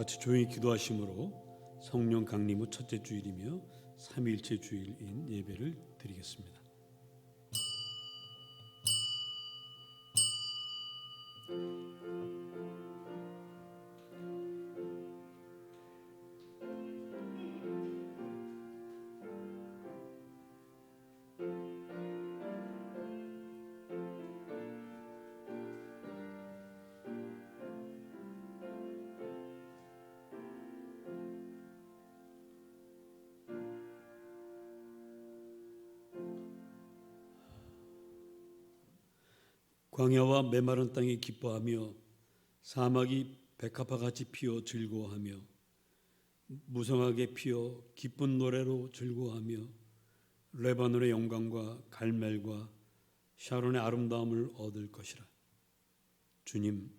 같이 조용히 기도하심으로 성령 강림 후 첫째 주일이며 삼위일체 주일인 예배를 드리겠습니다. 광야와 메마른 땅이 기뻐하며 사막이 백합화같이 피어 즐거워하며 무성하게 피어 기쁜 노래로 즐거워하며 레바논의 영광과 갈멜과 샤론의 아름다움을 얻을 것이라. 주님,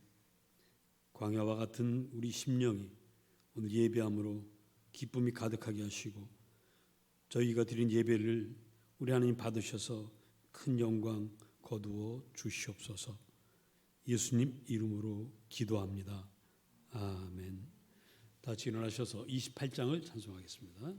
광야와 같은 우리 심령이 오늘 예배함으로 기쁨이 가득하게 하시고 저희가 드린 예배를 우리 하나님 받으셔서 큰 영광 거두어 주시옵소서. 예수님 이름으로 기도합니다. 아멘. 다 같이 일어나셔서 28장을 찬송하겠습니다.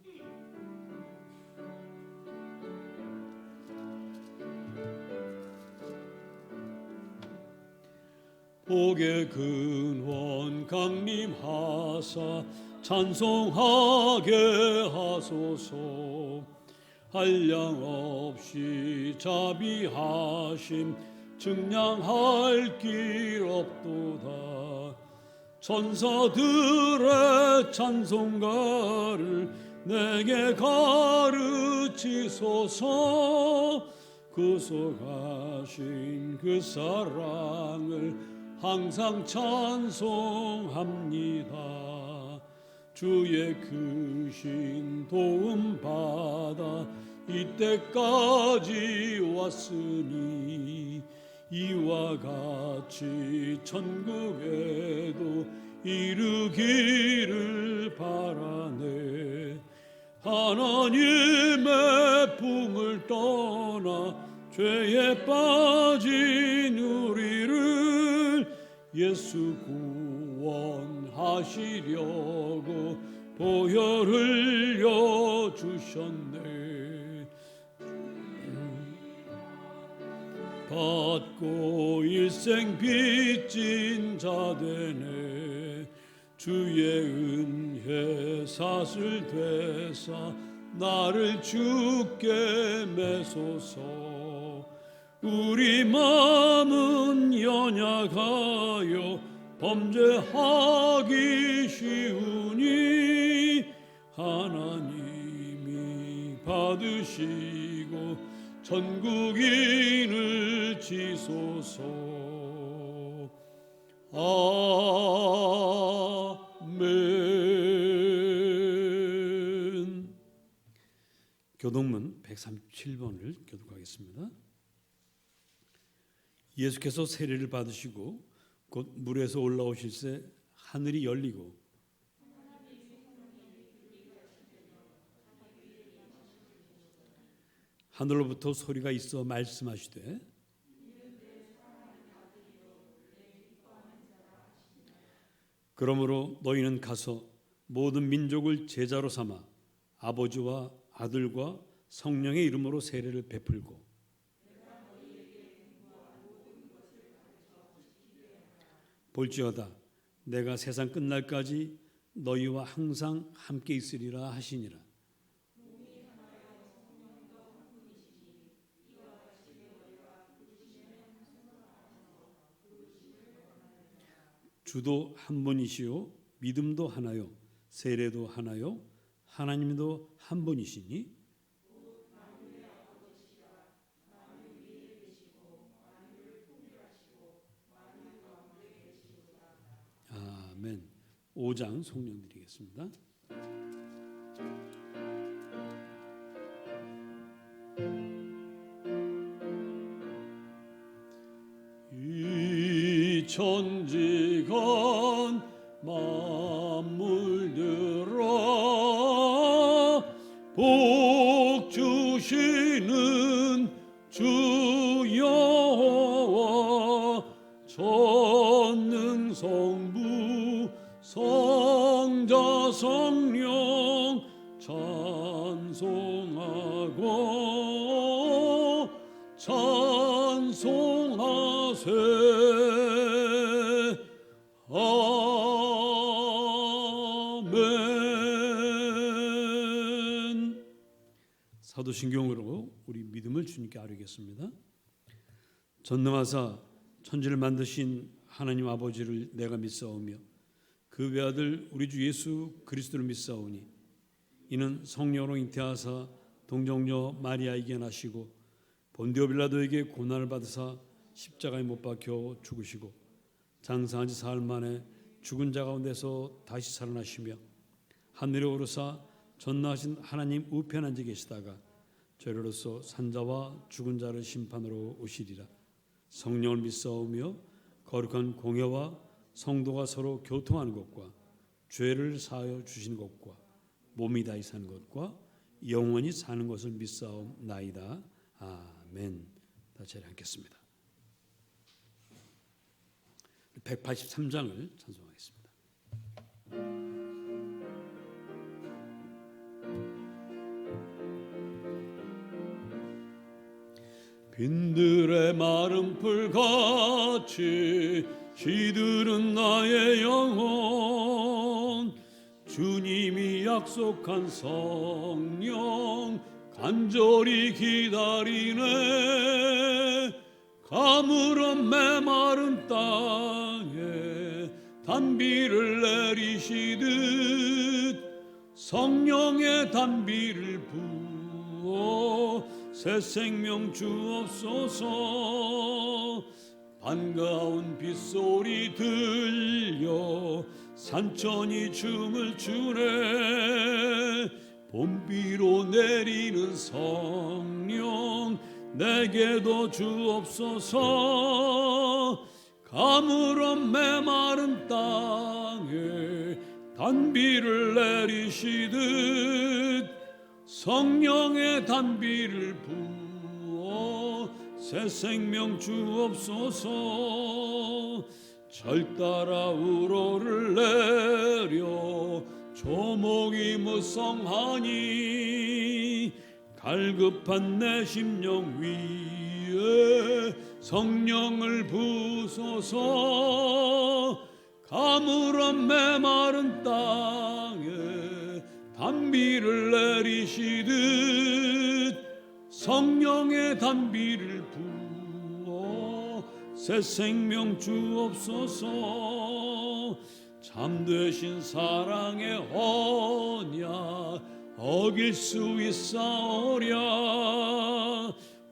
복의 근원 강림하사 찬송하게 하소서. 한량 없이 자비하심 증량할 길 없도다. 천사들의 찬송가를 내게 가르치소서. 구속하신 그 사랑을 항상 찬송합니다. 주의 크신 도움 받아 이때까지 왔으니 이와 같이 천국에도 이르기를 바라네. 하나님의 품을 떠나 죄에 빠진 우리를 예수 구원하시려고 보혈 흘려 주셨네. 받고 일생 빚진 자 되네. 주의 은혜 사슬 되사 나를 주께 매소서. 우리 마음은 연약하여 범죄하기 쉬우니 하나님이 받으시고 천국인을 지소서. 아멘. 교동문 137번을 교독하겠습니다. 예수께서 세례를 받으시고 곧 물에서 올라오실새 하늘이 열리고 하늘로부터 소리가 있어 말씀하시되 그러므로 너희는 가서 모든 민족을 제자로 삼아 아버지와 아들과 성령의 이름으로 세례를 베풀고 볼지어다 내가 세상 끝날까지 너희와 항상 함께 있으리라 하시니라. 주도 한 분이시요 믿음도 하나요 세례도 하나요 하나님도 한 분이시니 아멘. 5장 송령 드리겠습니다. 이 천지간 만물들아 복 주시는 주 여호와 전능성부 성 성자 성령 찬송하고 찬송하세. 아멘. 사도신경으로 우리 믿음을 주님께 아뢰겠습니다. 전능하사 천지를 만드신 하나님 아버지를 내가 믿사오며 그 외아들 우리 주 예수 그리스도를 믿사오니 이는 성령으로 잉태하사 동정녀 마리아에게 나시고 본디오 빌라도에게 고난을 받으사 십자가에 못 박혀 죽으시고 장사한 지 사흘 만에 죽은 자 가운데서 다시 살아나시며 하늘에 오르사 전능하신 하나님 우편에 앉아 계시다가 저희로서 산자와 죽은 자를 심판으로 오시리라. 성령을 믿사오며 거룩한 공회와 성도가 서로 교통하는 것과 죄를 사하여 주시는 것과 몸이 다시 사는 것과 영원히 사는 것을 믿사옵나이다. 아멘. 다 자리에 앉겠습니다. 183장을 찬송하겠습니다. 빈들의 마른 풀같이 시들은 나의 영혼 주님이 약속한 성령 간절히 기다리네. 가물은 메마른 땅에 단비를 내리시듯 성령의 단비를 부어 새 생명 주옵소서. 반가운 빗소리 들려 산천이 춤을 추네. 봄비로 내리는 성령 내게도 주옵소서. 가물은 메마른 땅에 단비를 내리시듯 성령의 단비를 부어 새 생명 주옵소서. 절 따라 우로를 내려 조목이 무성하니 갈급한 내 심령 위에 성령을 부소서. 가물은 메마른 땅에 단비를 내리시듯 성령의 단비를 부어 새 생명 주옵소서. 참되신 사랑의 언약 어길 수 있사오랴.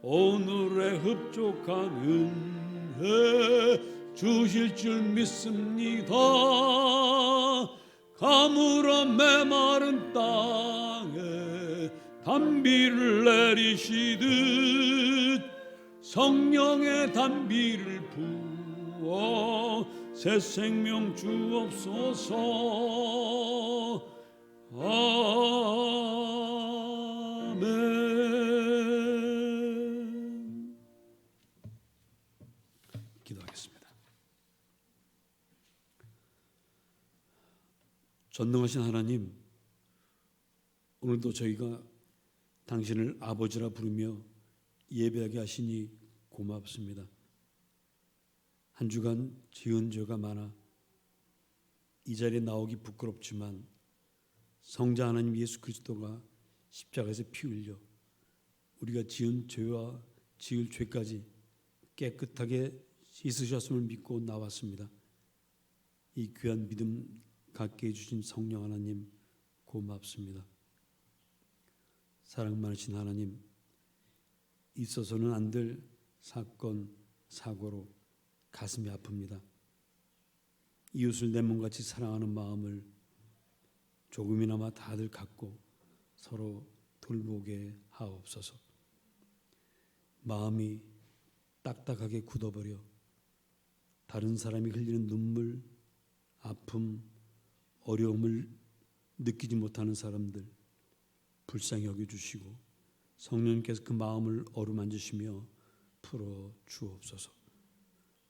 오늘의 흡족한 은혜 주실 줄 믿습니다. 가물은 메마른 땅에 단비를 내리시듯 성령의 단비를 부어 새 생명 주옵소서. 아멘. 기도하겠습니다. 전능하신 하나님, 오늘도 저희가 당신을 아버지라 부르며 예배하게 하시니 고맙습니다. 한 주간 지은 죄가 많아 이 자리에 나오기 부끄럽지만 성자 하나님 예수 그리스도가 십자가에서 피 흘려 우리가 지은 죄와 지을 죄까지 깨끗하게 씻으셨음을 믿고 나왔습니다. 이 귀한 믿음 갖게 해주신 성령 하나님 고맙습니다. 사랑 많으신 하나님, 있어서는 안 될 사건, 사고로 가슴이 아픕니다. 이웃을 내 몸같이 사랑하는 마음을 조금이나마 다들 갖고 서로 돌보게 하옵소서. 마음이 딱딱하게 굳어버려 다른 사람이 흘리는 눈물, 아픔, 어려움을 느끼지 못하는 사람들 불쌍히 여겨주시고 성령께서 그 마음을 어루만지시며 풀어 주옵소서.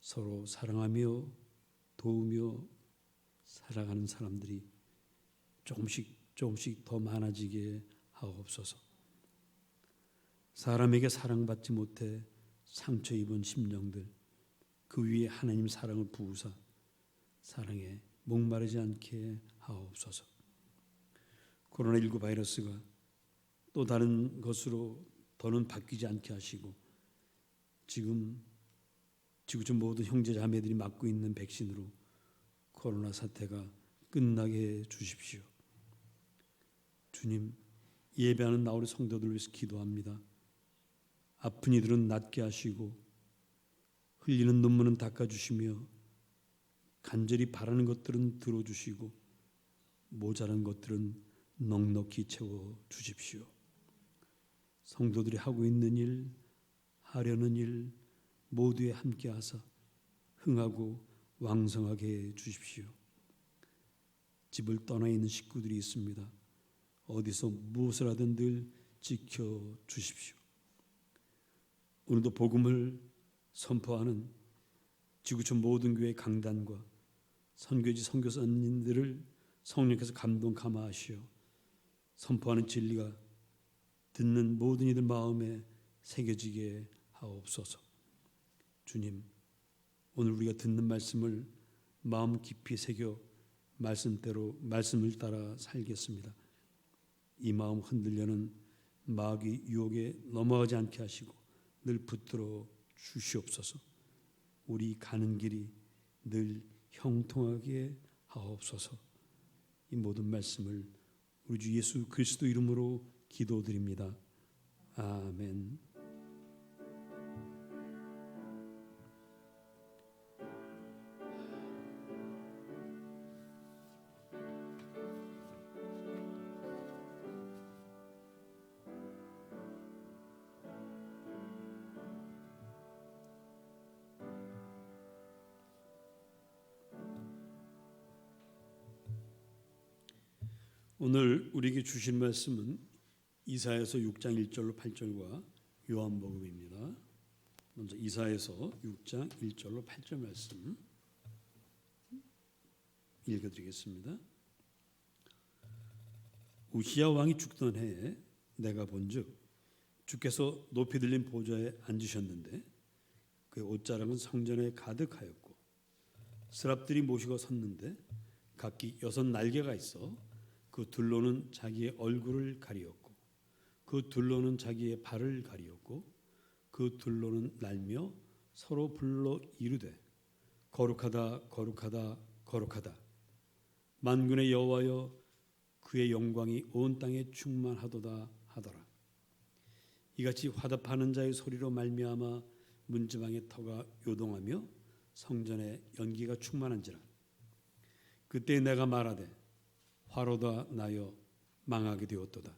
서로 사랑하며 도우며 살아가는 사람들이 조금씩 더 많아지게 하옵소서. 사람에게 사랑받지 못해 상처 입은 심령들, 그 위에 하나님 사랑을 부으사 사랑에 목마르지 않게 하옵소서. 코로나19 바이러스가 또 다른 것으로 더는 바뀌지 않게 하시고, 지금 지구촌 모든 형제 자매들이 맞고 있는 백신으로 코로나 사태가 끝나게 해 주십시오. 주님, 예배하는 나 우리 성도들 위해서 기도합니다. 아픈 이들은 낫게 하시고 흘리는 눈물은 닦아주시며 간절히 바라는 것들은 들어주시고 모자란 것들은 넉넉히 채워주십시오. 성도들이 하고 있는 일, 하려는 일 모두에 함께하사 흥하고 왕성하게 해 주십시오. 집을 떠나 있는 식구들이 있습니다. 어디서 무엇을 하든 늘 지켜주십시오. 오늘도 복음을 선포하는 지구촌 모든 교회 강단과 선교지 선교사님들을 성령께서 감동 감화하시어 선포하는 진리가 듣는 모든 이들 마음에 새겨지게 하옵소서. 주님, 오늘 우리가 듣는 말씀을 마음 깊이 새겨 말씀을 따라 살겠습니다. 이 마음 흔들려는 마귀 유혹에 넘어가지 않게 하시고 늘 붙들어 주시옵소서. 우리 가는 길이 늘 형통하게 하옵소서. 이 모든 말씀을 우리 주 예수 그리스도 이름으로 기도드립니다. 아멘. 오늘 우리에게 주신 말씀은 이사야서 6장 1절로 8절과 요한복음입니다. 먼저 이사야서 6장 1절로 8절 말씀 읽어드리겠습니다. 우시야 왕이 죽던 해에 내가 본즉 주께서 높이 들린 보좌에 앉으셨는데 그의 옷자락은 성전에 가득하였고 스랍들이 모시고 섰는데 각기 6 날개가 있어 그 둘로는 자기의 얼굴을 가리었고 그 둘로는 자기의 발을 가리었고 그 둘로는 날며 서로 불러 이르되 거룩하다 거룩하다 거룩하다 만군의 여호와여 그의 영광이 온 땅에 충만하도다 하더라. 이같이 화답하는 자의 소리로 말미암아 문지방의 터가 요동하며 성전에 연기가 충만한지라. 그때 내가 말하되 화로다 나여 망하게 되었도다.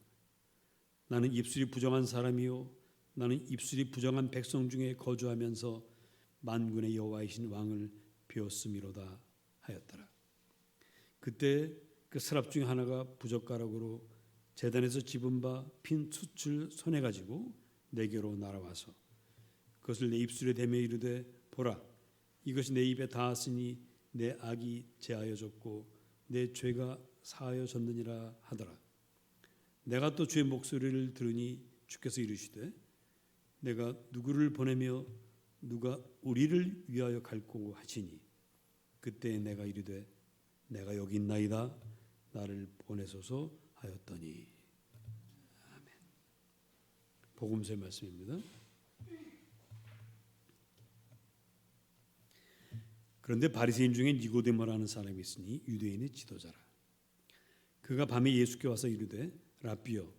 나는 입술이 부정한 사람이요 나는 입술이 부정한 백성 중에 거주하면서 만군의 여호와이신 왕을 배웠음이로다 하였더라. 그때 그 스랍 중에 하나가 부젓가락으로 제단에서 집은 바 핀 숯을 손에 가지고 내게로 날아와서 그것을 내 입술에 대며 이르되 보라 이것이 내 입에 닿았으니 내 악이 제하여졌고 내 죄가 사하여졌느니라 하더라. 내가 또 주의 목소리를 들으니 주께서 이르시되 내가 누구를 보내며 누가 우리를 위하여 갈고 하시니 그때 내가 이르되 내가 여기 있나이다 나를 보내소서 하였더니. 아멘. 복음서의 말씀입니다. 그런데 바리새인 중에 니고데모라는 사람이 있으니 유대인의 지도자라. 그가 밤에 예수께 와서 이르되 라삐여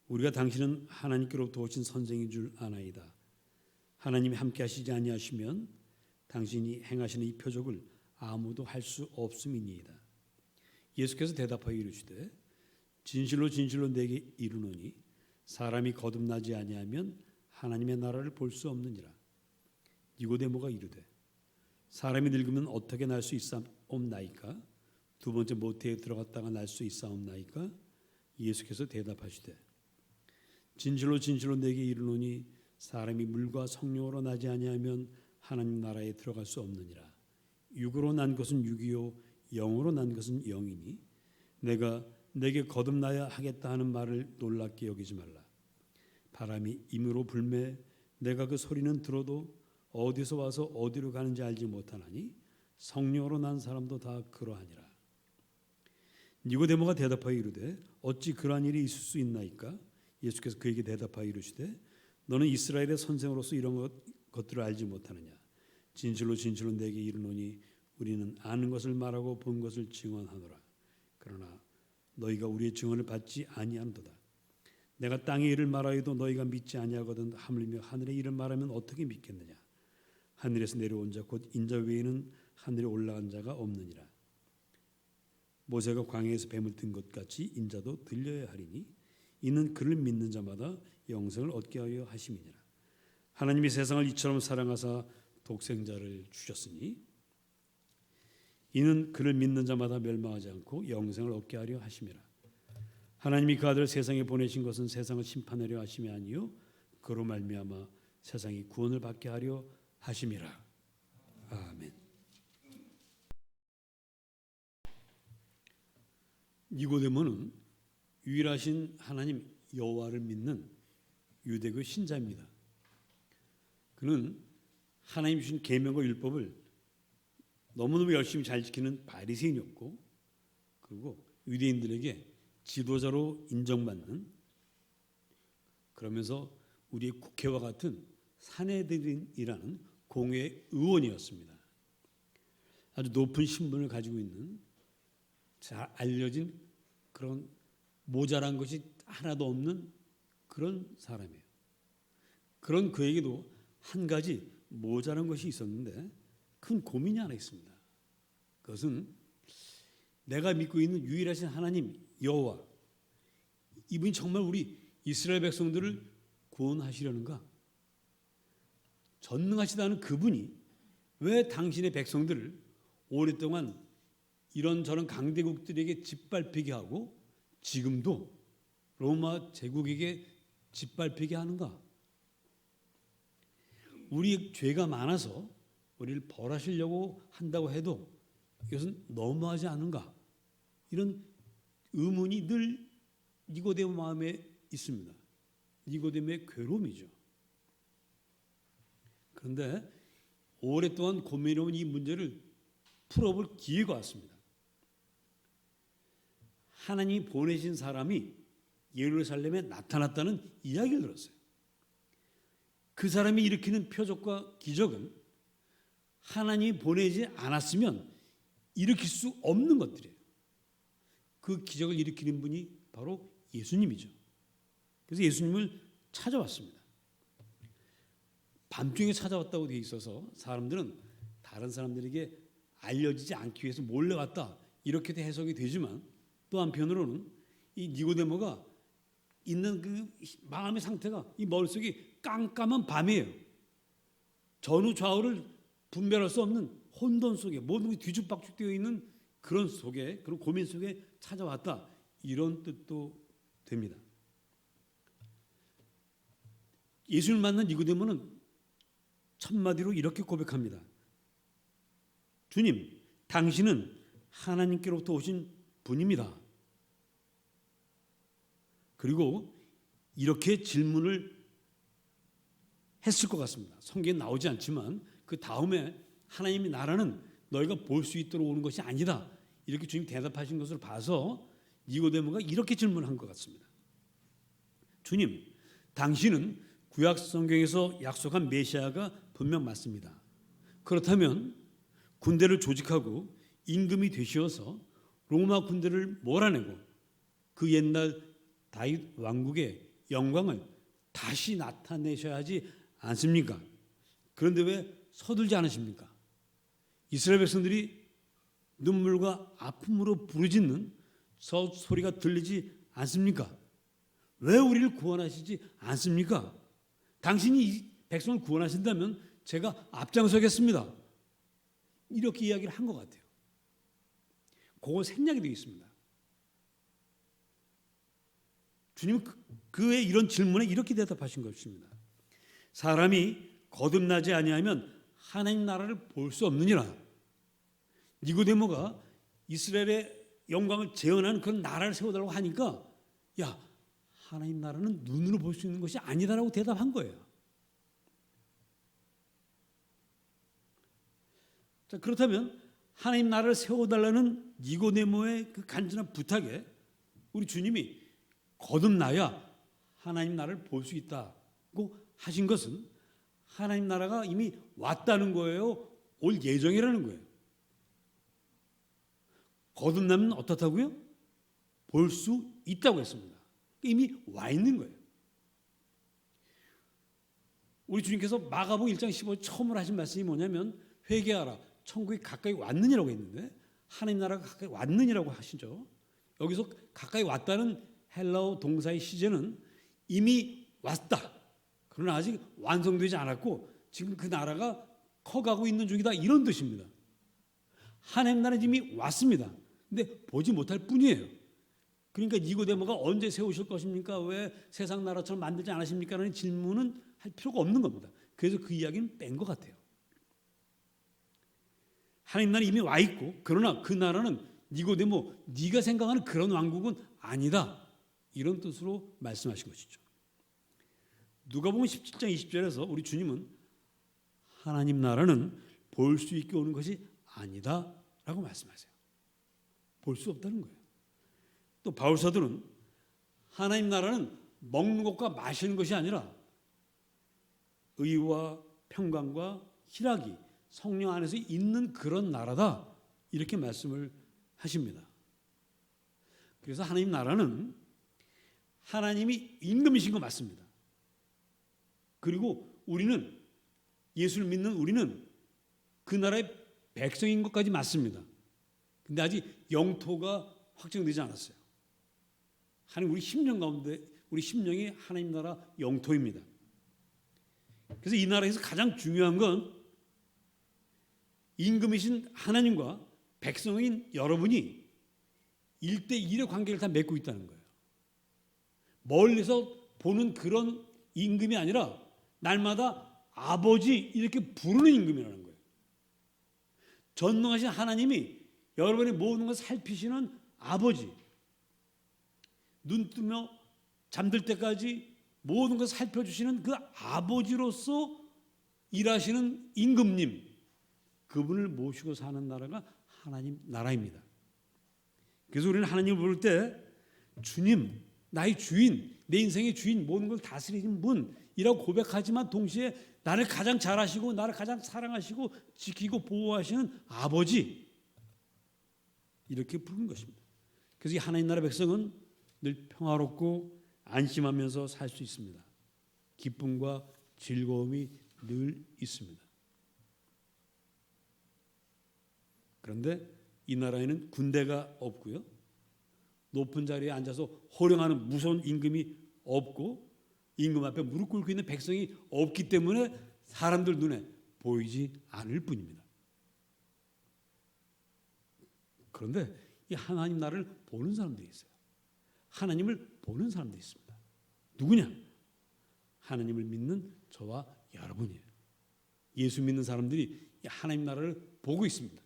우리가 당신은 하나님께로부터 오신 선생인 줄 아나이다. 하나님이 함께 하시지 아니하시면 당신이 행하시는 이 표적을 아무도 할 수 없음이니이다. 예수께서 대답하여 이르시되 진실로 진실로 내게 이르노니 사람이 거듭나지 아니하면 하나님의 나라를 볼 수 없느니라. 니고데모가 이르되 사람이 늙으면 어떻게 날 수 있사옵나이까? 두 번째 모태에 들어갔다가 날 수 있사옵나이까? 예수께서 대답하시되 진실로 진실로 내게 이르노니 사람이 물과 성령으로 나지 아니하면 하나님 나라에 들어갈 수 없느니라. 육으로 난 것은 육이요 영으로 난 것은 영이니 내가 내게 거듭나야 하겠다 하는 말을 놀랍게 여기지 말라. 바람이 임으로 불매 내가 그 소리는 들어도 어디서 와서 어디로 가는지 알지 못하나니 성령으로 난 사람도 다 그러하니라. 니고데모가 대답하여 이르되 어찌 그러한 일이 있을 수 있나이까? 예수께서 그에게 대답하여 이르시되 너는 이스라엘의 선생으로서 이런 것들을 알지 못하느냐? 진실로 진실로 내게 이르노니 우리는 아는 것을 말하고 본 것을 증언하노라. 그러나 너희가 우리의 증언을 받지 아니하는도다. 내가 땅의 일을 말하여도 너희가 믿지 아니하거든 하물며 하늘의 일을 말하면 어떻게 믿겠느냐? 하늘에서 내려온 자 곧 인자 외에는 하늘에 올라간 자가 없느니라. 모세가 광야에서 뱀을 든 것 같이 인자도 들려야 하리니 이는 그를 믿는 자마다 영생을 얻게 하여 하심이니라. 하나님이 세상을 이처럼 사랑하사 독생자를 주셨으니 이는 그를 믿는 자마다 멸망하지 않고 영생을 얻게 하려 하심이라. 하나님이 그 아들을 세상에 보내신 것은 세상을 심판하려 하심이 아니요 그로 말미암아 세상이 구원을 받게 하려 하심이라. 아멘. 니고데모는 유일하신 하나님 여호와를 믿는 유대교 신자입니다. 그는 하나님 주신 계명과 율법을 너무너무 열심히 잘 지키는 바리새인이었고, 그리고 유대인들에게 지도자로 인정받는, 그러면서 우리의 국회와 같은 산헤드린이라는 공회 의원이었습니다. 아주 높은 신분을 가지고 있는, 잘 알려진 그런 모자란 것이 하나도 없는 그런 사람이에요. 그런 그에게도 한 가지 모자란 것이 있었는데 큰 고민이 하나 있습니다. 그것은 내가 믿고 있는 유일하신 하나님 여호와, 이분이 정말 우리 이스라엘 백성들을 구원하시려는가? 전능하시다는 그분이 왜 당신의 백성들을 오랫동안 이런저런 강대국들에게 짓밟히게 하고 지금도 로마 제국에게 짓밟히게 하는가? 우리 죄가 많아서 우리를 벌하시려고 한다고 해도 이것은 너무하지 않은가? 이런 의문이 늘 니고데모 마음에 있습니다. 니고데모의 괴로움이죠. 그런데 오랫동안 고민해온 이 문제를 풀어볼 기회가 왔습니다. 하나님이 보내신 사람이 예루살렘에 나타났다는 이야기를 들었어요. 그 사람이 일으키는 표적과 기적은 하나님이 보내지 않았으면 일으킬 수 없는 것들이에요. 그 기적을 일으키는 분이 바로 예수님이죠. 그래서 예수님을 찾아왔습니다. 밤중에 찾아왔다고 되어 있어서 사람들은 다른 사람들에게 알려지지 않기 위해서 몰래 왔다 이렇게도 해석이 되지만, 또 한편으로는 이 니고데모가 있는 그 마음의 상태가, 이 머릿속이 깜깜한 밤이에요. 전후 좌우를 분별할 수 없는 혼돈 속에 모든 게 뒤죽박죽되어 있는 그런 속에, 그런 고민 속에 찾아왔다, 이런 뜻도 됩니다. 예수를 만난 니고데모는 첫마디로 이렇게 고백합니다. 주님, 당신은 하나님께로부터 오신 분입니다. 그리고 이렇게 질문을 했을 것 같습니다. 성경에 나오지 않지만 그 다음에 하나님의 나라는 너희가 볼 수 있도록 오는 것이 아니다, 이렇게 주님 대답하신 것을 봐서 니고데모가 이렇게 질문한 것 같습니다. 주님, 당신은 구약 성경에서 약속한 메시아가 분명 맞습니다. 그렇다면 군대를 조직하고 임금이 되시어서 로마 군대를 몰아내고 그 옛날 다윗 왕국의 영광을 다시 나타내셔야 하지 않습니까? 그런데 왜 서둘지 않으십니까? 이스라엘 백성들이 눈물과 아픔으로 부르짖는 소리가 들리지 않습니까? 왜 우리를 구원하시지 않습니까? 당신이 이 백성을 구원하신다면 제가 앞장서겠습니다. 이렇게 이야기를 한 것 같아요. 그거 생략이 되어 있습니다. 주님은 그의 이런 질문에 이렇게 대답하신 것입니다. 사람이 거듭나지 아니하면 하나님 나라를 볼 수 없느니라. 니고데모가 이스라엘의 영광을 재현하는 그런 나라를 세워달라고 하니까 야, 하나님 나라는 눈으로 볼 수 있는 것이 아니다라고 대답한 거예요. 자, 그렇다면 하나님 나라를 세워달라는 니고데모의 그 간절한 부탁에 우리 주님이 거듭나야 하나님 나라를 볼 수 있다고 하신 것은 하나님 나라가 이미 왔다는 거예요? 올 예정이라는 거예요. 거듭나면 어떻다고요? 볼 수 있다고 했습니다. 이미 와 있는 거예요. 우리 주님께서 마가복음 1장 15절 처음으로 하신 말씀이 뭐냐면 회개하라 천국이 가까이 왔느니라고 했는데 하나님 나라가 가까이 왔느니라고 하시죠. 여기서 가까이 왔다는 헬라어 동사의 시제는 이미 왔다. 그러나 아직 완성되지 않았고 지금 그 나라가 커가고 있는 중이다. 이런 뜻입니다. 하나님 나라는 이미 왔습니다. 근데 보지 못할 뿐이에요. 그러니까 니고데모가 언제 세우실 것입니까? 왜 세상 나라처럼 만들지 않으십니까? 라는 질문은 할 필요가 없는 겁니다. 그래서 그 이야기는 뺀 것 같아요. 하나님 나라는 이미 와 있고 그러나 그 나라는 니고데모 네가 생각하는 그런 왕국은 아니다. 이런 뜻으로 말씀하신 것이죠. 누가복음 17장 20절에서 우리 주님은 하나님 나라는 볼 수 있게 오는 것이 아니다라고 말씀하세요. 볼 수 없다는 거예요. 또 바울 사도는 하나님 나라는 먹는 것과 마시는 것이 아니라 의와 평강과 희락이 성령 안에서 있는 그런 나라다. 이렇게 말씀을 하십니다. 그래서 하나님 나라는 하나님이 임금이신 거 맞습니다. 그리고 우리는 예수를 믿는 우리는 그 나라의 백성인 것까지 맞습니다. 근데 아직 영토가 확정되지 않았어요. 하나님 우리 심령 가운데 우리 심령이 하나님 나라 영토입니다. 그래서 이 나라에서 가장 중요한 건 임금이신 하나님과 백성인 여러분이 1대1의 관계를 다 맺고 있다는 거예요. 멀리서 보는 그런 임금이 아니라 날마다 아버지 이렇게 부르는 임금이라는 거예요. 전능하신 하나님이 여러분의 모든 것을 살피시는 아버지, 눈 뜨며 잠들 때까지 모든 것을 살펴주시는 그 아버지로서 일하시는 임금님, 그분을 모시고 사는 나라가 하나님 나라입니다. 그래서 우리는 하나님을 부를 때 주님, 나의 주인, 내 인생의 주인, 모든 걸 다스리는 분이라고 고백하지만 동시에 나를 가장 잘 아시고 나를 가장 사랑하시고 지키고 보호하시는 아버지, 이렇게 부르는 것입니다. 그래서 이 하나님 나라 백성은 늘 평화롭고 안심하면서 살 수 있습니다. 기쁨과 즐거움이 늘 있습니다. 그런데 이 나라에는 군대가 없고요. 높은 자리에 앉아서 호령하는 무서운 임금이 없고 임금 앞에 무릎 꿇고 있는 백성이 없기 때문에 사람들 눈에 보이지 않을 뿐입니다. 그런데 이 하나님 나라를 보는 사람들이 있어요. 하나님을 보는 사람들이 있습니다. 누구냐? 하나님을 믿는 저와 여러분이에요. 예수 믿는 사람들이 하나님 나라를 보고 있습니다.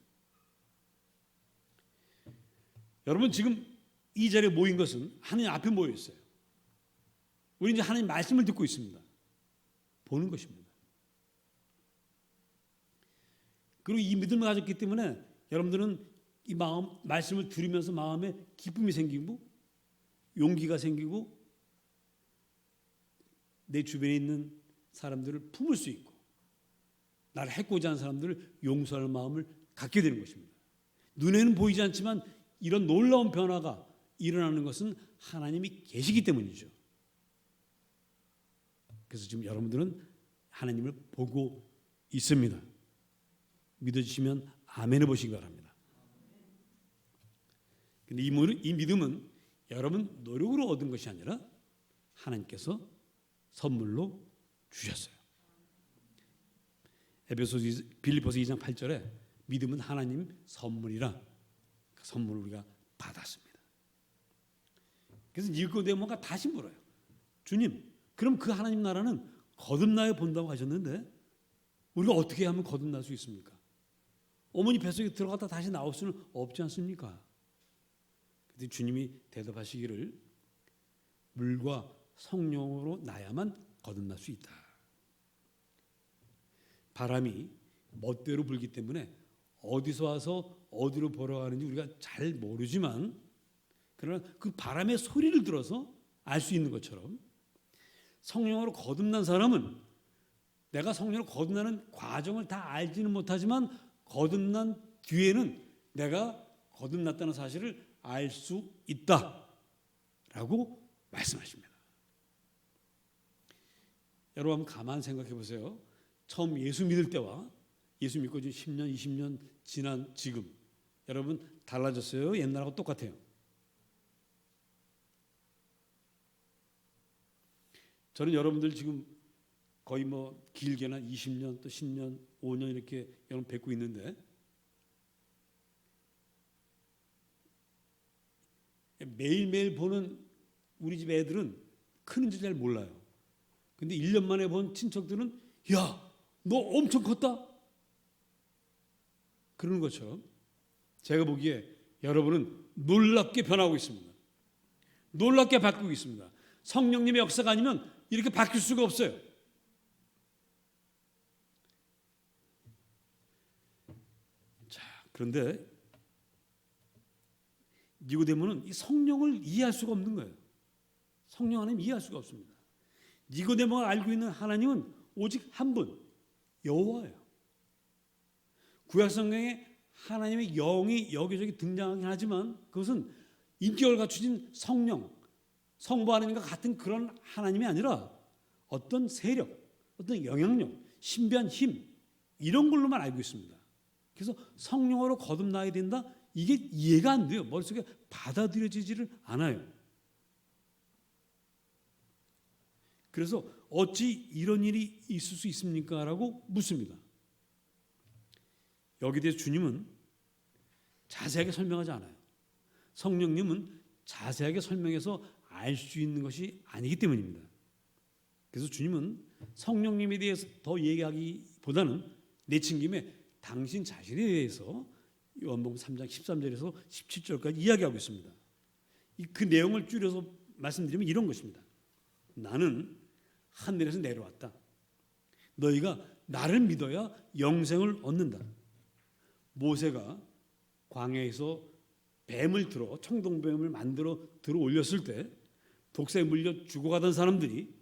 여러분 지금 이 자리에 모인 것은 하나님 앞에 모여 있어요. 우리 이제 하나님 말씀을 듣고 있습니다. 보는 것입니다. 그리고 이 믿음을 가졌기 때문에 여러분들은 이 말씀을 들으면서 마음에 기쁨이 생기고 용기가 생기고 내 주변에 있는 사람들을 품을 수 있고 나를 해코지 하는 사람들을 용서할 마음을 갖게 되는 것입니다. 눈에는 보이지 않지만 이런 놀라운 변화가 일어나는 것은 하나님이 계시기 때문이죠. 그래서 지금 여러분들은 하나님을 보고 있습니다. 믿어주시면 아멘 해보시기 바랍니다. 근데 이 믿음은 여러분 노력으로 얻은 것이 아니라 하나님께서 선물로 주셨어요. 빌립보서 2장 8절에 믿음은 하나님 선물이라 그 선물을 우리가 받았습니다. 그래서 니고데모가 다시 물어요. 주님, 그럼 그 하나님 나라는 거듭나야 본다고 하셨는데 우리가 어떻게 하면 거듭날 수 있습니까? 어머니 뱃속에 들어갔다 다시 나올 수는 없지 않습니까? 그때 주님이 대답하시기를 물과 성령으로 나야만 거듭날 수 있다. 바람이 멋대로 불기 때문에 어디서 와서 어디로 보러 가는지 우리가 잘 모르지만, 그러나 그 바람의 소리를 들어서 알 수 있는 것처럼 성령으로 거듭난 사람은 내가 성령으로 거듭나는 과정을 다 알지는 못하지만 거듭난 뒤에는 내가 거듭났다는 사실을 알 수 있다라고 말씀하십니다. 여러분 한번 가만 생각해 보세요. 처음 예수 믿을 때와 예수 믿고 지금 10년, 20년 지난 지금 여러분 달라졌어요? 옛날하고 똑같아요? 저는 여러분들 지금 거의 뭐 길게나 20년 또 10년, 5년 이렇게 여러분 뵙고 있는데 매일매일 보는 우리 집 애들은 크는지 잘 몰라요. 근데 1년 만에 본 친척들은 야, 너 엄청 컸다. 그러는 것처럼 제가 보기에 여러분은 놀랍게 변하고 있습니다. 놀랍게 바뀌고 있습니다. 성령님의 역사가 아니면 이렇게 바뀔 수가 없어요. 자, 그런데 니고데모는 이 성령을 이해할 수가 없는 거예요. 성령 하나님 이해할 수가 없습니다. 니고데모가 알고 있는 하나님은 오직 한 분, 여호와예요. 구약 성경에 하나님의 영이 여기저기 등장하긴 하지만 그것은 인격을 갖추신 성령, 성부 하나님과 같은 그런 하나님이 아니라 어떤 세력, 어떤 영향력, 신비한 힘 이런 걸로만 알고 있습니다. 그래서 성령으로 거듭나야 된다? 이게 이해가 안 돼요. 머릿속에 받아들여지지를 않아요. 그래서 어찌 이런 일이 있을 수 있습니까? 라고 묻습니다. 여기에 대해서 주님은 자세하게 설명하지 않아요. 성령님은 자세하게 설명해서 알 수 있는 것이 아니기 때문입니다. 그래서 주님은 성령님에 대해서 더 얘기하기보다는 내친 김에 당신 자신에 대해서 요한복음 3장 13절에서 17절까지 이야기하고 있습니다. 그 내용을 줄여서 말씀드리면 이런 것입니다. 나는 하늘에서 내려왔다. 너희가 나를 믿어야 영생을 얻는다. 모세가 광야에서 뱀을 들어 청동뱀을 만들어 들어 올렸을 때 독사에 물려 죽어가던 사람들이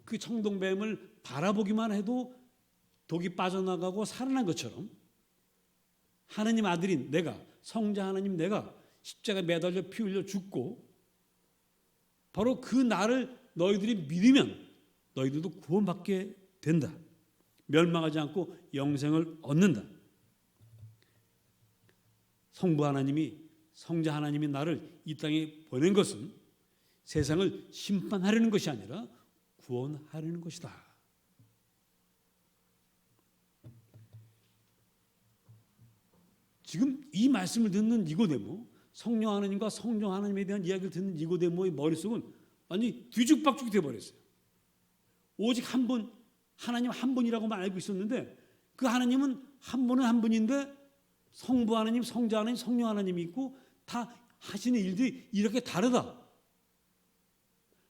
그 청동뱀을 바라보기만 해도 독이 빠져나가고 살아난 것처럼 하나님 아들인 내가, 성자 하나님 내가 십자가에 매달려 피 흘려 죽고 바로 그 나를 너희들이 믿으면 너희들도 구원받게 된다. 멸망하지 않고 영생을 얻는다. 성부 하나님이, 성자 하나님이 나를 이 땅에 보낸 것은 세상을 심판하려는 것이 아니라 구원하려는 것이다. 지금 이 말씀을 듣는 니고데모, 성령 하나님과 성령 하나님에 대한 이야기를 듣는 니고데모의 머릿속은 완전히 뒤죽박죽이 되어버렸어요. 오직 한 분, 하나님 한 분이라고만 알고 있었는데 그 하나님은 한 분은 한 분인데 성부 하나님, 성자 하나님, 성령 하나님이 있고 다 하시는 일들이 이렇게 다르다.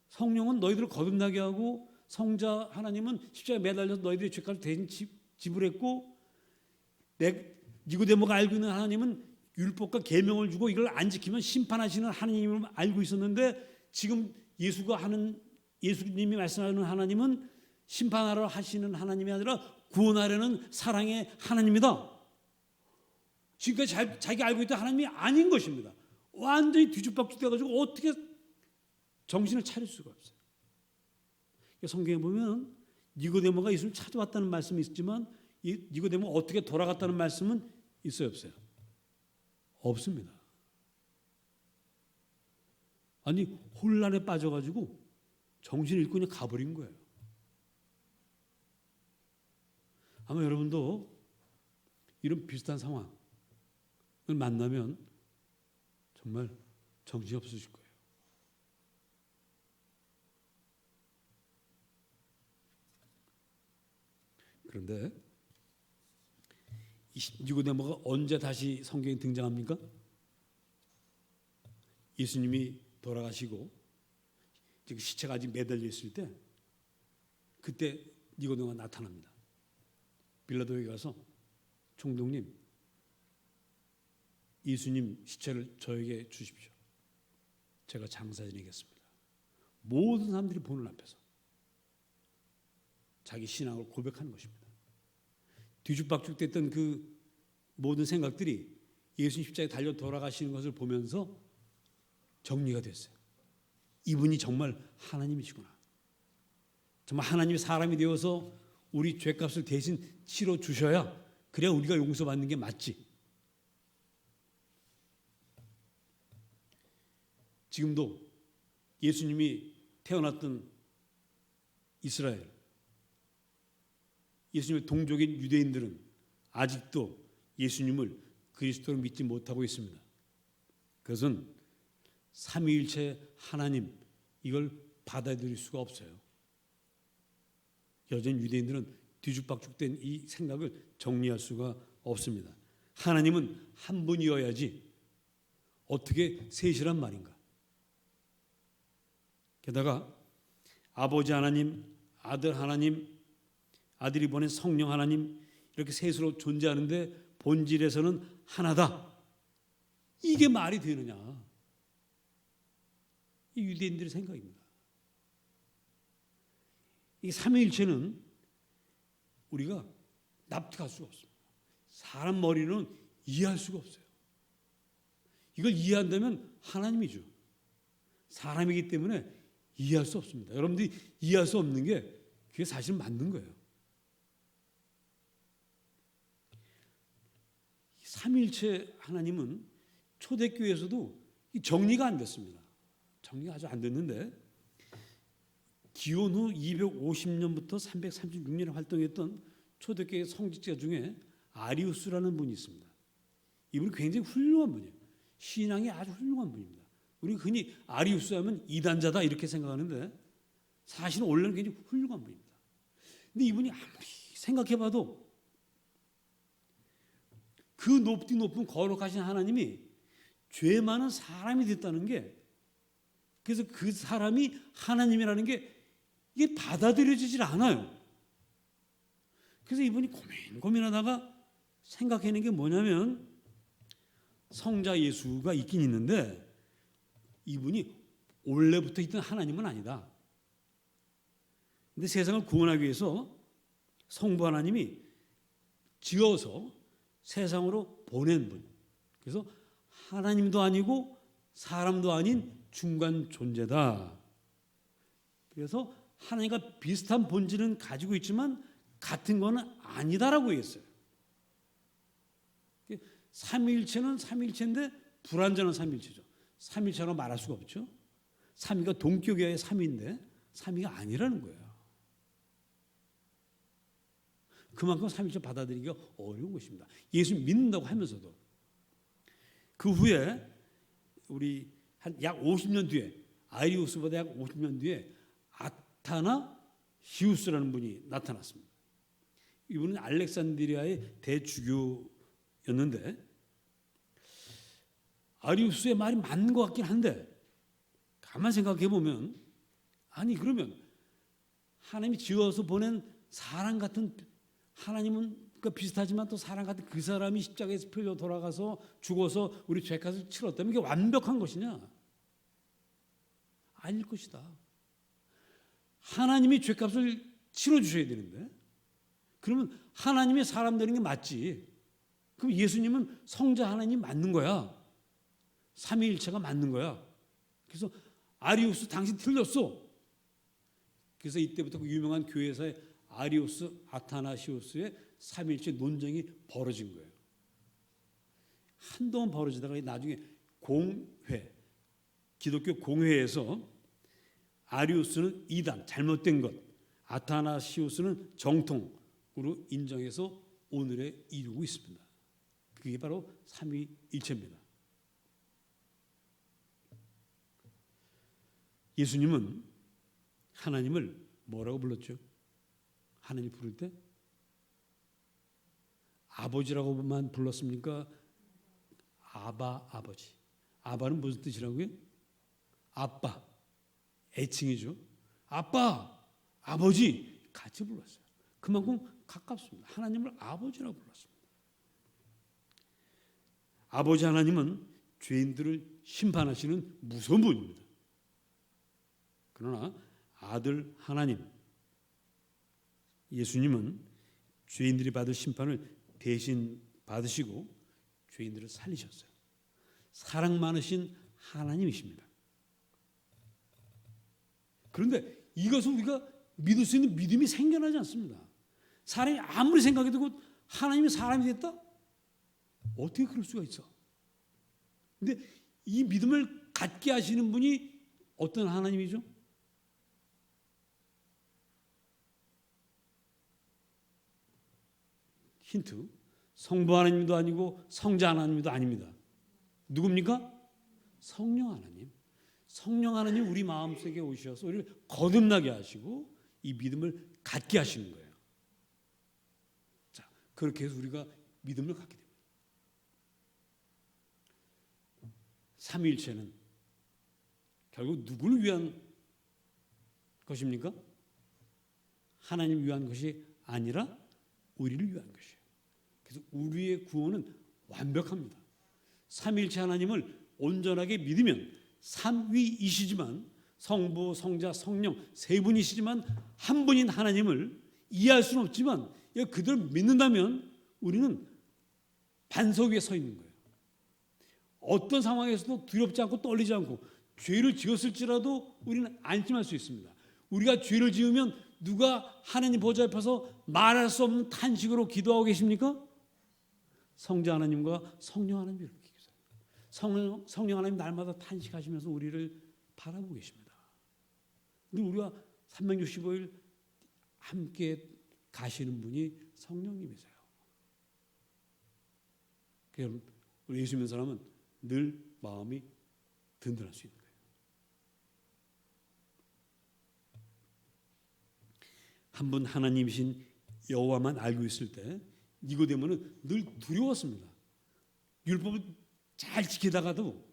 성령은 너희들을 거듭나게 하고 성자 하나님은 십자가에 매달려서 너희들의 죄값을 대신 지불했고 니고데모가 알고 있는 하나님은 율법과 계명을 주고 이걸 안 지키면 심판하시는 하나님을 알고 있었는데 지금 예수님이 말씀하는 하나님은 심판하러 하시는 하나님이 아니라 구원하려는 사랑의 하나님이다. 지금까지 자기가 알고 있던 하나님이 아닌 것입니다. 완전히 뒤죽박죽 돼가지고 어떻게 정신을 차릴 수가 없어요. 성경에 보면 니고데모가 예수를 찾아왔다는 말씀이 있지만 니고데모가 어떻게 돌아갔다는 말씀은 있어요, 없어요? 없습니다. 아니 혼란에 빠져가지고 정신을 잃고 그냥 가버린 거예요. 아마 여러분도 이런 비슷한 상황을 만나면 정말 정신이 없으실 거예요. 그런데 니고데모가 언제 다시 성경에 등장합니까? 예수님이 돌아가시고 지금 시체가 아직 매달려 있을 때 그때 니고데모가 나타납니다. 빌라도에게 가서 총독님, 예수님 시체를 저에게 주십시오. 제가 장사 지내겠습니다. 모든 사람들이 보는 앞에서 자기 신앙을 고백하는 것입니다. 뒤죽박죽됐던 그 모든 생각들이 예수님 십자가에 달려 돌아가시는 것을 보면서 정리가 됐어요. 이분이 정말 하나님이시구나. 정말 하나님이 사람이 되어서 우리 죄값을 대신 치러 주셔야 그래야 우리가 용서받는 게 맞지. 지금도 예수님이 태어났던 이스라엘, 예수님의 동족인 유대인들은 아직도 예수님을 그리스도로 믿지 못하고 있습니다. 그것은 삼위일체 하나님, 이걸 받아들일 수가 없어요. 여전히 유대인들은 뒤죽박죽된 이 생각을 정리할 수가 없습니다. 하나님은 한 분이어야지 어떻게 셋이란 말인가. 게다가 아버지 하나님, 아들 하나님, 아들이 보낸 성령 하나님, 이렇게 셋으로 존재하는데 본질에서는 하나다. 이게 말이 되느냐. 이 유대인들의 생각입니다. 이 삼위일체는 우리가 납득할 수가 없습니다. 사람 머리는 이해할 수가 없어요. 이걸 이해한다면 하나님이죠. 사람이기 때문에 이해할 수 없습니다. 여러분들이 이해할 수 없는 게 그게 사실 맞는 거예요. 삼위일체 하나님은 초대교회에서도 정리가 안 됐습니다. 정리가 아주 안 됐는데 기원 후 250년부터 336년에 활동했던 초대교회 성직자 중에 아리우스라는 분이 있습니다. 이분이 굉장히 훌륭한 분이에요. 신앙이 아주 훌륭한 분입니다. 우리가 흔히 아리우스 하면 이단자다 이렇게 생각하는데 사실은 원래는 굉장히 훌륭한 분입니다. 근데 이분이 아무리 생각해봐도 그 높은 거룩하신 하나님이 죄 많은 사람이 됐다는 게, 그래서 그 사람이 하나님이라는 게 이게 받아들여지질 않아요. 그래서 이분이 고민하다가 생각해낸 게 뭐냐면 성자 예수가 있긴 있는데 이분이 원래부터 있던 하나님은 아니다. 근데 세상을 구원하기 위해서 성부 하나님이 지어서 세상으로 보낸 분. 그래서 하나님도 아니고 사람도 아닌 중간 존재다. 그래서 하나님과 비슷한 본질은 가지고 있지만 같은 거는 아니다라고 했어요. 삼위일체는 삼위일체인데 불완전한 삼위일체죠. 삼위일체라고 말할 수가 없죠. 삼위가 동격이어야 삼위인데 삼위가 아니라는 거예요. 그만큼 삼위일체 받아들이기가 어려운 것입니다. 예수 믿는다고 하면서도. 그 후에 우리 한 약 50년 뒤에, 아리우스보다 약 50년 뒤에 아타나시우스라는 분이 나타났습니다. 이분은 알렉산드리아의 대주교였는데 아리우스의 말이 맞는 것 같긴 한데 가만 생각해 보면, 아니 그러면 하나님이 지어서 보낸 사람 같은, 하나님은 비슷하지만 또 사람 같은 그 사람이 십자가에서 풀려 돌아가서 죽어서 우리 죄값을 치렀다면 이게 완벽한 것이냐? 아닐 것이다. 하나님이 죄값을 치러주셔야 되는데, 그러면 하나님이 사람 되는 게 맞지. 그럼 예수님은 성자 하나님 맞는 거야. 삼위일체가 맞는 거야. 그래서 아리우스 당신 틀렸어. 그래서 이때부터 그 유명한 교회사의 아리우스 아타나시우스의 삼위일체 논쟁이 벌어진 거예요. 한동안 벌어지다가 나중에 공회, 기독교 공회에서 아리우스는 이단, 잘못된 것, 아타나시우스는 정통으로 인정해서 오늘에 이루고 있습니다. 그게 바로 삼위일체입니다. 예수님은 하나님을 뭐라고 불렀죠? 하나님 부를 때 아버지라고만 불렀습니까? 아바, 아버지. 아바는 무슨 뜻이라고요? 아빠, 애칭이죠. 아빠, 아버지 같이 불렀어요. 그만큼 가깝습니다. 하나님을 아버지라고 불렀습니다. 아버지 하나님은 죄인들을 심판하시는 무서운 분입니다. 그러나 아들 하나님, 예수님은 죄인들이 받을 심판을 대신 받으시고 죄인들을 살리셨어요. 사랑 많으신 하나님이십니다. 그런데 이것을 우리가 믿을 수 있는 믿음이 생겨나지 않습니다. 사람이 아무리 생각해도 하나님이 사람이 됐다? 어떻게 그럴 수가 있어? 근데 이 믿음을 갖게 하시는 분이 어떤 하나님이죠? 힌트. 성부 하나님도 아니고 성자 하나님도 아닙니다. 누굽니까? 성령 하나님. 성령 하나님 우리 마음속에 오셔서 우리를 거듭나게 하시고 이 믿음을 갖게 하시는 거예요. 자, 그렇게 해서 우리가 믿음을 갖게 됩니다. 삼위일체는 결국 누구를 위한 것입니까? 하나님을 위한 것이 아니라 우리를 위한 것이에요. 그래서 우리의 구원은 완벽합니다. 삼위일체 하나님을 온전하게 믿으면 삼위이시지만 성부, 성자, 성령 세 분이시지만 한 분인 하나님을 이해할 수는 없지만 그들을 믿는다면 우리는 반석 위에 서 있는 거예요. 어떤 상황에서도 두렵지 않고 떨리지 않고 죄를 지었을지라도 우리는 안심할 수 있습니다. 우리가 죄를 지으면 누가 하나님 보좌 앞에서 말할 수 없는 탄식으로 기도하고 계십니까? 성자 하나님과 성령 하나님이 그렇게 계세요. 성령 하나님 날마다 탄식하시면서 우리를 바라보고 계십니다. 근데 우리가 365일 함께 가시는 분이 성령님이세요. 그래서 우리 예수 믿는 사람은 늘 마음이 든든할 수 있는 거예요. 한 분 하나님이신 여호와만 알고 있을 때 니고데모는 늘 두려웠습니다. 율법을 잘 지키다가도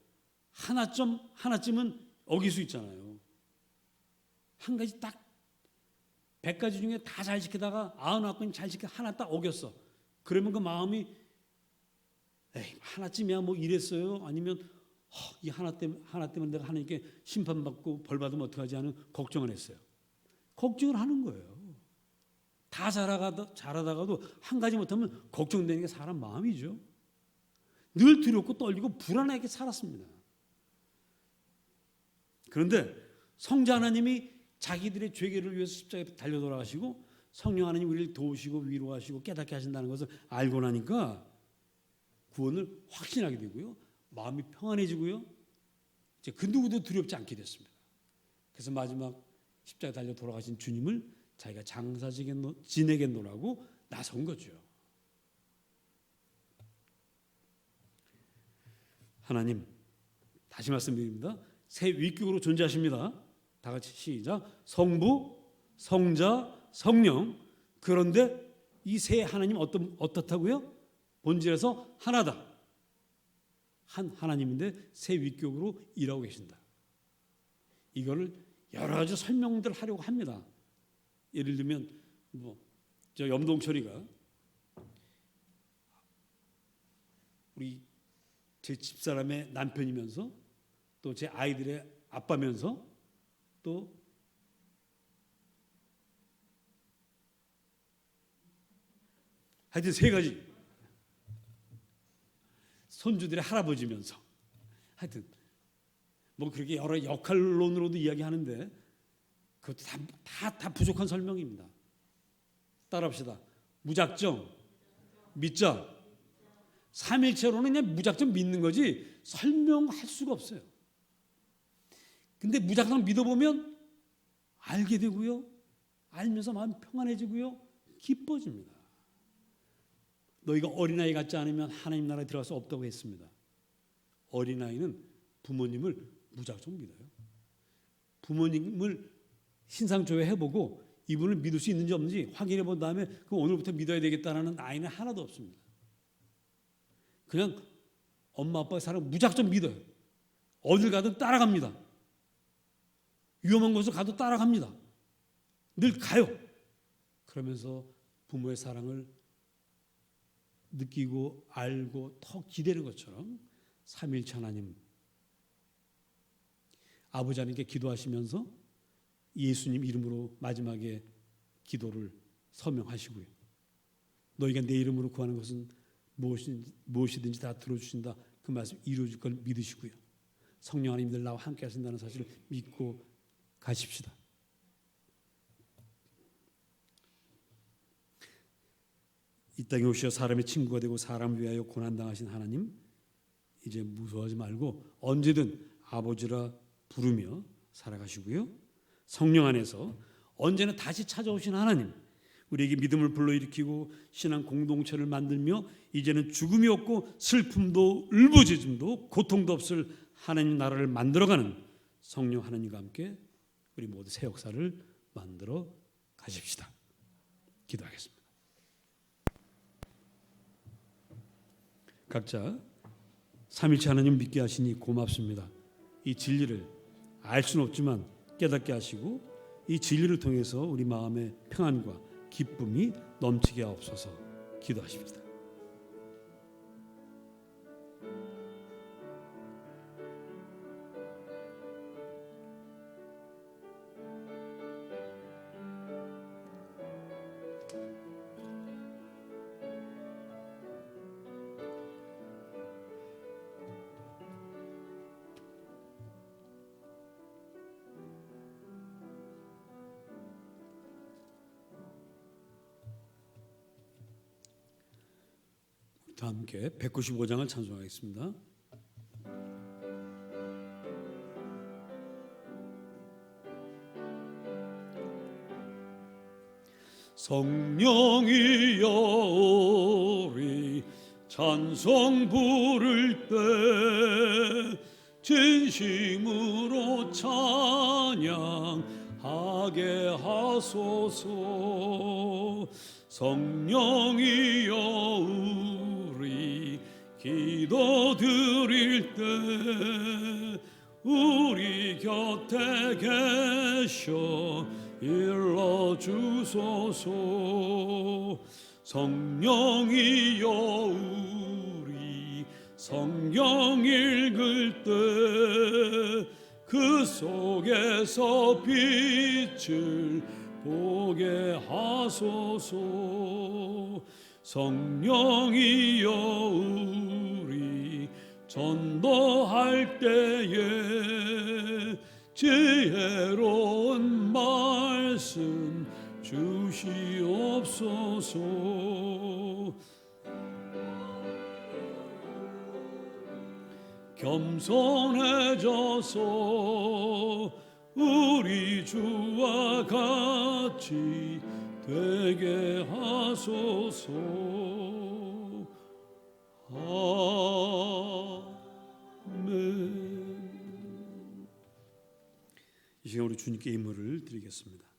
하나쯤은 어길 수 있잖아요. 한 가지 딱 100가지 중에 다 잘 지키다가 99건 잘 지켜 하나 딱 어겼어. 그러면 그 마음이 에이, 하나쯤이야 뭐 이랬어요. 아니면 이 하나 때문에 내가 하나님께 심판받고 벌받으면 어떡하지 하는 걱정을 했어요. 걱정을 하는 거예요. 다 잘하다가도 한 가지 못하면 걱정되는 게 사람 마음이죠. 늘 두렵고 떨리고 불안하게 살았습니다. 그런데 성자 하나님이 자기들의 죄를 위해서 십자가에 달려 돌아가시고 성령 하나님 우리를 도우시고 위로하시고 깨닫게 하신다는 것을 알고 나니까 구원을 확신하게 되고요. 마음이 평안해지고요. 이제 그 누구도 두렵지 않게 됐습니다. 그래서 마지막 십자가에 달려 돌아가신 주님을 자기가 장사 지내겠노라고 나선 거죠. 하나님, 다시 말씀드립니다. 세 위격으로 존재하십니다. 다 같이 시작. 성부, 성자, 성령. 그런데 이 세 하나님 어떻다고요? 본질에서 하나다. 한 하나님인데 세 위격으로 일하고 계신다. 이거를 여러 가지 설명들 하려고 합니다. 예를 들면 저 염동철이가 우리 제 집사람의 남편이면서 또 제 아이들의 아빠면서 또 하여튼 세 가지 손주들의 할아버지면서 하여튼 뭐 그렇게 여러 역할론으로도 이야기하는데 그것도 다 부족한 설명입니다. 따라합시다. 무작정 믿자. 삼일체로는 그냥 무작정 믿는 거지 설명할 수가 없어요. 근데 무작정 믿어보면 알게 되고요. 알면서 마음 평안해지고요. 기뻐집니다. 너희가 어린아이 같지 않으면 하나님 나라에 들어갈 수 없다고 했습니다. 어린아이는 부모님을 무작정 믿어요. 부모님을 신상조회 해보고 이분을 믿을 수 있는지 없는지 확인해 본 다음에 그럼 오늘부터 믿어야 되겠다는 아이는 하나도 없습니다. 그냥 엄마 아빠의 사랑을 무작정 믿어요. 어딜 가든 따라갑니다. 위험한 곳을 가도 따라갑니다. 늘 가요. 그러면서 부모의 사랑을 느끼고 알고 더 기대는 것처럼 삼위일체 하나님, 아버지 하나님께 기도하시면서 예수님 이름으로 마지막에 기도를 서명하시고요. 너희가 내 이름으로 구하는 것은 무엇이든지 다 들어주신다. 그 말씀 이루어질 걸 믿으시고요. 성령 하나님들 나와 함께 하신다는 사실을 믿고 가십시다. 이 땅에 오셔 사람의 친구가 되고 사람을 위하여 고난당하신 하나님, 이제 무서워하지 말고 언제든 아버지라 부르며 살아가시고요. 성령 안에서 언제나 다시 찾아오신 하나님, 우리에게 믿음을 불러일으키고 신앙 공동체를 만들며 이제는 죽음이 없고 슬픔도 울부짖음도 고통도 없을 하나님 나라를 만들어가는 성령 하나님과 함께 우리 모두 새 역사를 만들어 가십시다. 기도하겠습니다. 각자 삼일체 하나님 믿게 하시니 고맙습니다. 이 진리를 알 수는 없지만 깨닫게 하시고 이 진리를 통해서 우리 마음의 평안과 기쁨이 넘치게 하옵소서. 기도하십시다. 다 함께 195장을 찬송하겠습니다. 성령이여 우리 찬송 부를 때 진심으로 찬양하게 하소서. 성령이여 우리 기도 드릴 때 우리 곁에 계셔 일러주소서. 성령이여 우리 성경 읽을 때 그 속에서 빛을 보게 하소서. 성령이여 우리 전도할 때에 지혜로운 말씀 주시옵소서. 겸손해져서 우리 주와 같이 되게 하소서. 아멘. 이 시간 우리 주님께 인물을 드리겠습니다.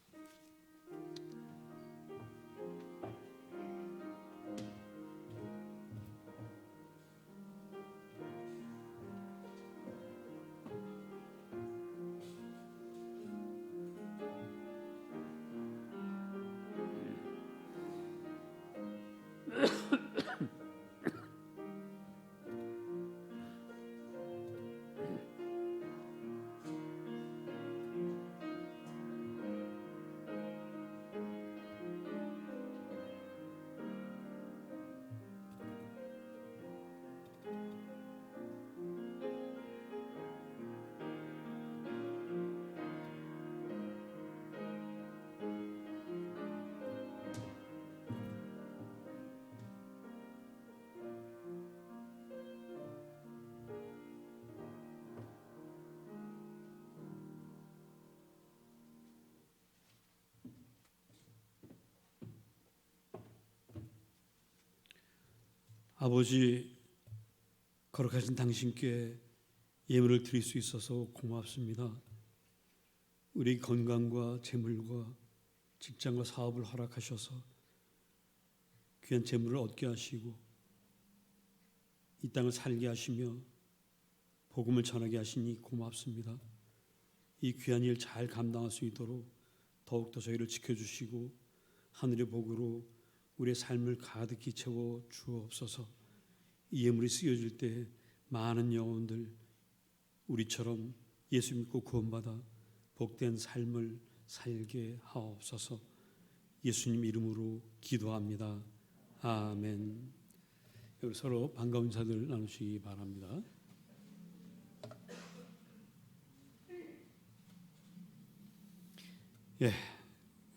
아버지, 거룩하신 당신께 예물을 드릴 수 있어서 고맙습니다. 우리 건강과 재물과 직장과 사업을 허락하셔서 귀한 재물을 얻게 하시고 이 땅을 살게 하시며 복음을 전하게 하시니 고맙습니다. 이 귀한 일 잘 감당할 수 있도록 더욱더 저희를 지켜주시고 하늘의 복으로 우리의 삶을 가득히 채워 주옵소서. 이 예물이 쓰여질 때 많은 영혼들 우리처럼 예수 믿고 구원받아 복된 삶을 살게 하옵소서. 예수님 이름으로 기도합니다. 아멘. 여기 서로 반가운 인사들 나누시기 바랍니다. 예,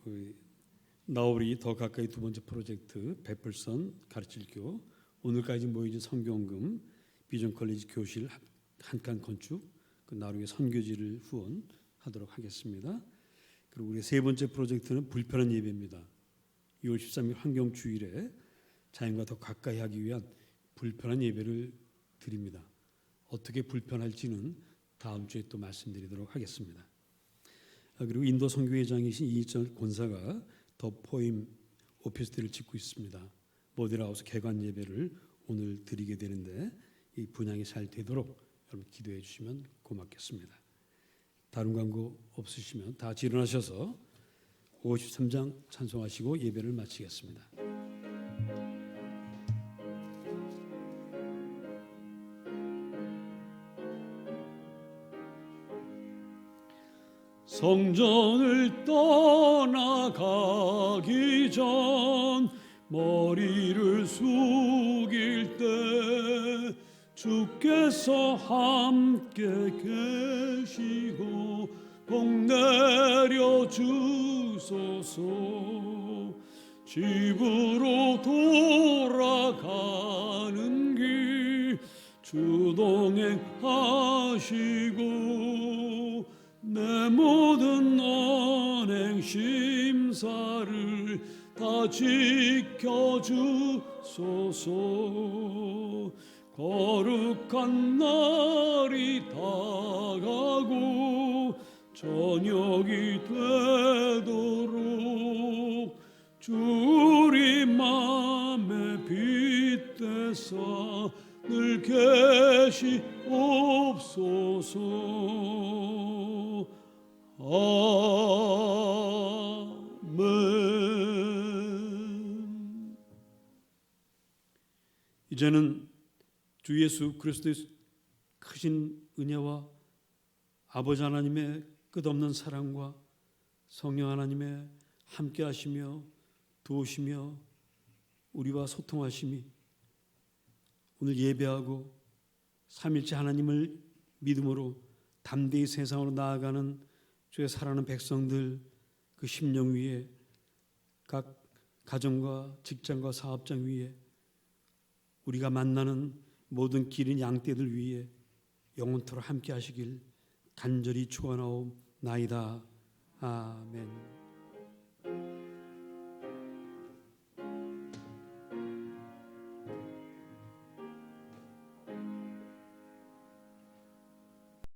우리 나홀이 더 가까이 두 번째 프로젝트 베풀선 가르칠교, 오늘까지 모여진 성경금, 비전 컬리지 교실 한 칸 건축, 그 나루의 선교지를 후원하도록 하겠습니다. 그리고 우리 세 번째 프로젝트는 불편한 예배입니다. 6월 13일 환경주일에 자연과 더 가까이 하기 위한 불편한 예배를 드립니다. 어떻게 불편할지는 다음 주에 또 말씀드리도록 하겠습니다. 그리고 인도 선교회장이신 이희철 권사가 더 포임 오피스텔을 짓고 있습니다. 모델하우스 개관 예배를 오늘 드리게 되는데 이 분양이 잘 되도록 여러분 기도해 주시면 고맙겠습니다. 다른 광고 없으시면 다 같이 일어나셔서 53장 찬송하시고 예배를 마치겠습니다. 성전을 떠나가기 전 머리를 숙일 때 주께서 함께 계시고 복 내려 주소서. 집으로 돌아가는 길 주동행하시고 내 모든 언행 심사를 다 지켜주소서. 거룩한 날이 다가고 저녁이 되도록 주리 맘에 빗대사 늘 계시옵소서. 아멘. 이제는 주 예수 그리스도의 크신 은혜와 아버지 하나님의 끝없는 사랑과 성령 하나님의 함께 하시며 도우시며 우리와 소통하심이 오늘 예배하고 삼일째 하나님을 믿음으로 담대히 세상으로 나아가는 주의 사랑하는 백성들 그 심령 위에 각 가정과 직장과 사업장 위에 우리가 만나는 모든 기린 양떼들 위에 영원토록 함께 하시길 간절히 축원하옵나이다. 아멘.